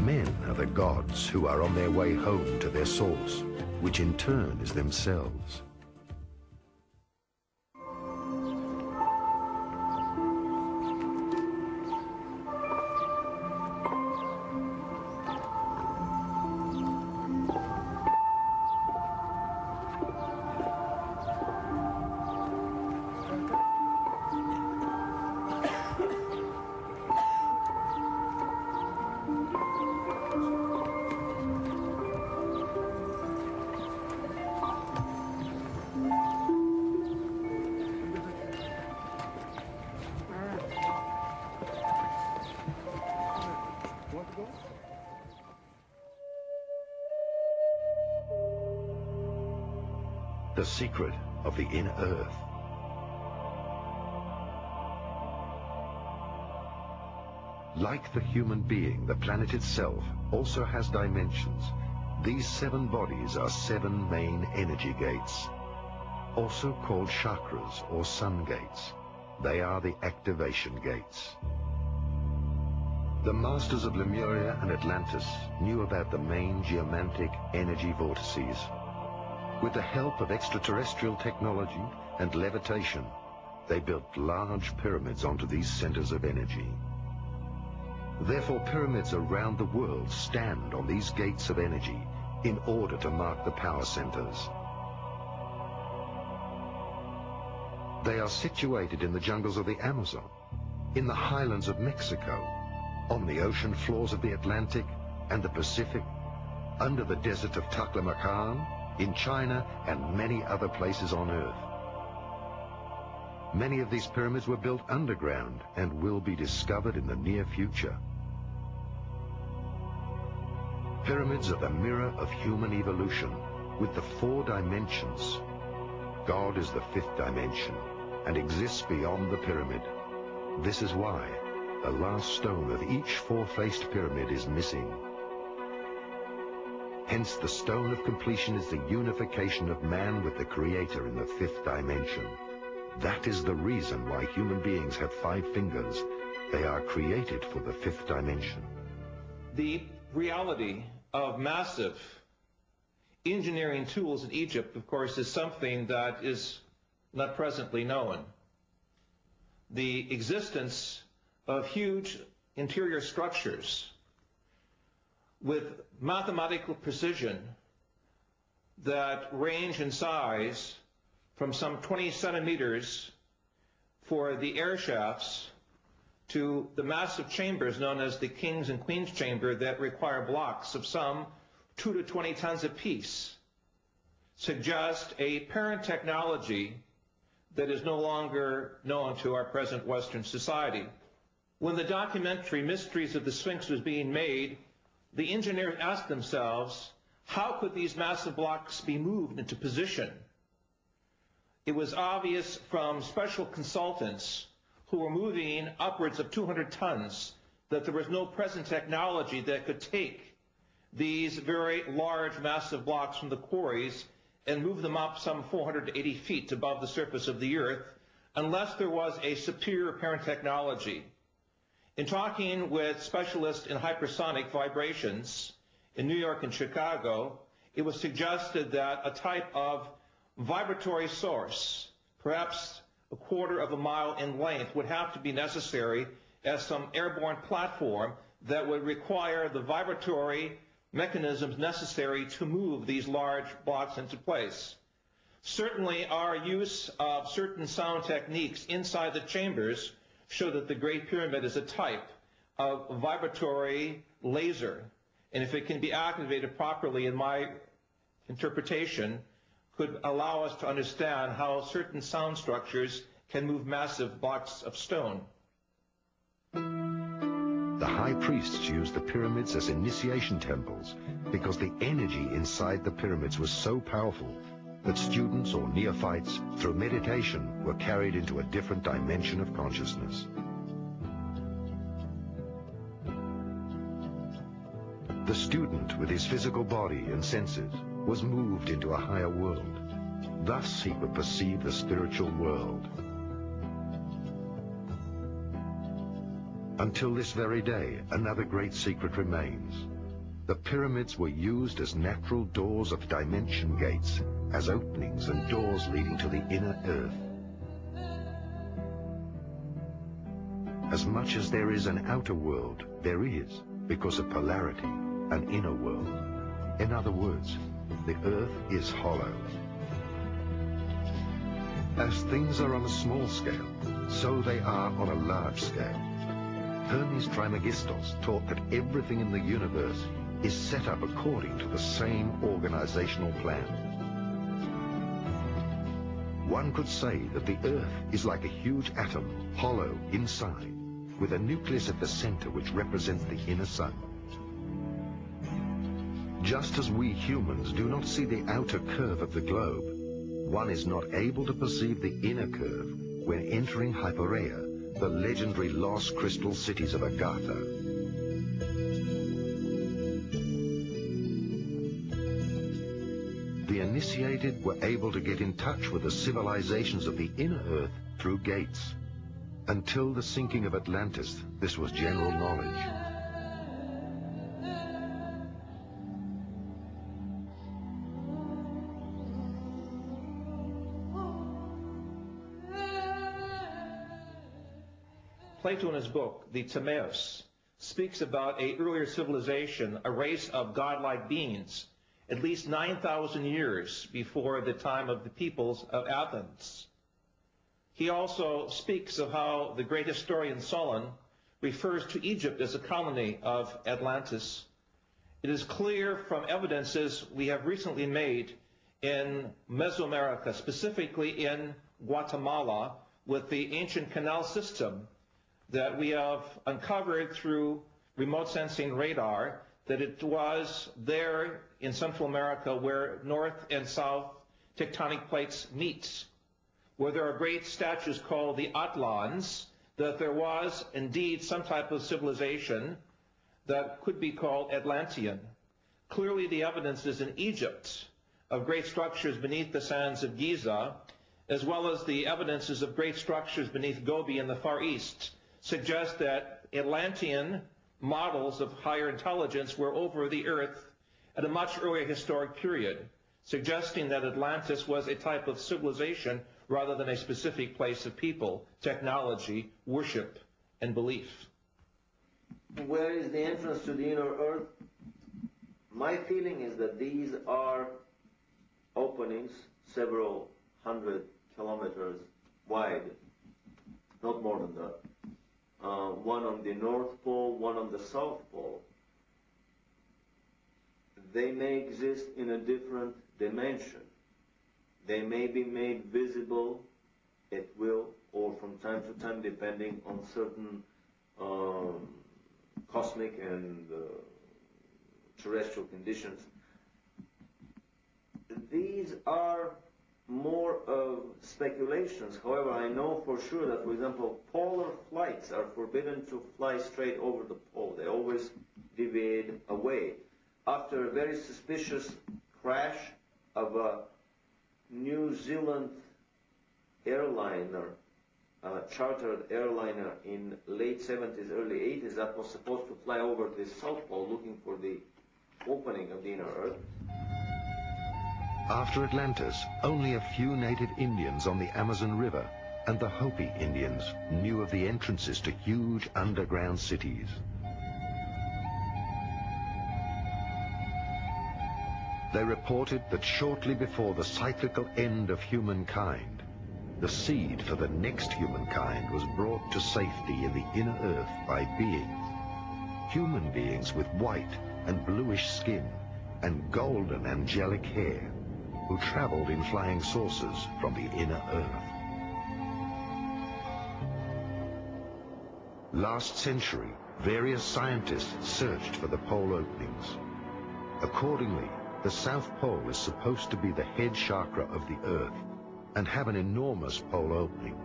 Men are the gods who are on their way home to their source, which in turn is themselves. The secret of the inner earth. Like the human being, the planet itself also has dimensions. These 7 bodies are 7 main energy gates, also called chakras or sun gates. They are the activation gates. The masters of Lemuria and Atlantis knew about the main geomantic energy vortices. With the help of extraterrestrial technology and levitation, they built large pyramids onto these centers of energy. Therefore, pyramids around the world stand on these gates of energy in order to mark the power centers. They are situated in the jungles of the Amazon, in the highlands of Mexico, on the ocean floors of the Atlantic and the Pacific, under the desert of Taklamakan, in China, and many other places on Earth. Many of these pyramids were built underground and will be discovered in the near future. Pyramids are the mirror of human evolution, with the 4 dimensions. God is the 5th dimension and exists beyond the pyramid. This is why the last stone of each 4-faced pyramid is missing. Hence, the stone of completion is the unification of man with the Creator in the 5th dimension. That is the reason why human beings have 5 fingers. They are created for the 5th dimension. The reality of massive engineering tools in Egypt, of course, is something that is not presently known. The existence of huge interior structures with mathematical precision that range in size from some 20 centimeters for the air shafts to the massive chambers known as the King's and Queen's Chamber that require blocks of some 2 to 20 tons apiece, suggest a parent technology that is no longer known to our present Western society. When the documentary Mysteries of the Sphinx was being made, the engineers asked themselves, how could these massive blocks be moved into position? It was obvious from special consultants who were moving upwards of 200 tons that there was no present technology that could take these very large, massive blocks from the quarries and move them up some 480 feet above the surface of the earth unless there was a superior parent technology. In talking with specialists in hypersonic vibrations in New York and Chicago, it was suggested that a type of vibratory source, perhaps a quarter of a mile in length, would have to be necessary as some airborne platform that would require the vibratory mechanisms necessary to move these large blocks into place. Certainly, our use of certain sound techniques inside the chambers show that the Great Pyramid is a type of vibratory laser, and if it can be activated properly, in my interpretation, could allow us to understand how certain sound structures can move massive blocks of stone. The high priests used the pyramids as initiation temples because the energy inside the pyramids was so powerful that students or neophytes, through meditation, were carried into a different dimension of consciousness. The student, with his physical body and senses, was moved into a higher world. Thus he could perceive the spiritual world. Until this very day, another great secret remains. The pyramids were used as natural doors of dimension gates, as openings and doors leading to the inner earth. As much as there is an outer world, there is, because of polarity, an inner world. In other words, the earth is hollow. As things are on a small scale, so they are on a large scale. Hermes Trismegistos taught that everything in the universe is set up according to the same organizational plan. One could say that the Earth is like a huge atom, hollow inside, with a nucleus at the center which represents the inner sun. Just as we humans do not see the outer curve of the globe, one is not able to perceive the inner curve when entering Hypereia, the legendary lost crystal cities of Agartha. The initiated were able to get in touch with the civilizations of the inner earth through gates. Until the sinking of Atlantis, this was general knowledge. Plato in his book, the Timaeus, speaks about an earlier civilization, a race of godlike beings, at least 9,000 years before the time of the peoples of Athens. He also speaks of how the great historian Solon refers to Egypt as a colony of Atlantis. It is clear from evidences we have recently made in Mesoamerica, specifically in Guatemala, with the ancient canal system that we have uncovered through remote sensing radar, that it was there in Central America where north and south tectonic plates meet, where there are great statues called the Atlans, that there was indeed some type of civilization that could be called Atlantean. Clearly the evidence is in Egypt of great structures beneath the sands of Giza, as well as the evidences of great structures beneath Gobi in the Far East, suggest that Atlantean models of higher intelligence were over the earth at a much earlier historic period, suggesting that Atlantis was a type of civilization rather than a specific place of people, technology, worship, and belief. Where is the entrance to the inner earth? My feeling is that these are openings several hundred kilometers wide, not more than that. One on the North Pole, one on the South Pole. They may exist in a different dimension. They may be made visible at will or from time to time, depending on certain cosmic and terrestrial conditions. These are more of speculations. However, I know for sure that, for example, polar flights are forbidden to fly straight over the pole. They always deviate away. After a very suspicious crash of a New Zealand airliner, chartered airliner in late 70s, early 80s, that was supposed to fly over the South Pole looking for the opening of the inner Earth. After Atlantis, only a few native Indians on the Amazon River and the Hopi Indians knew of the entrances to huge underground cities. They reported that shortly before the cyclical end of humankind, the seed for the next humankind was brought to safety in the inner earth by human beings with white and bluish skin and golden angelic hair, who traveled in flying saucers from the inner earth. Last century, various scientists searched for the pole openings. Accordingly, the South Pole is supposed to be the head chakra of the Earth and have an enormous pole opening.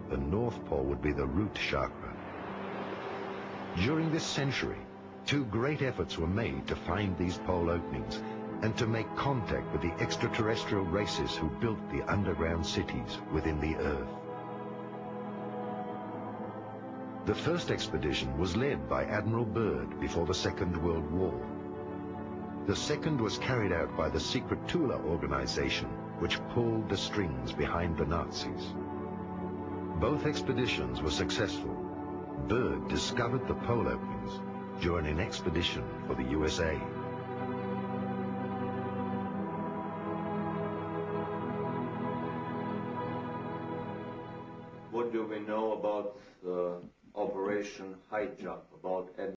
The North Pole would be the root chakra. During this century, two great efforts were made to find these pole openings and to make contact with the extraterrestrial races who built the underground cities within the Earth. The first expedition was led by Admiral Byrd before the Second World War. The second was carried out by the secret Tula organization, which pulled the strings behind the Nazis. Both expeditions were successful. Byrd discovered the pole openings during an expedition for the USA. What do we know about Operation High Jump, about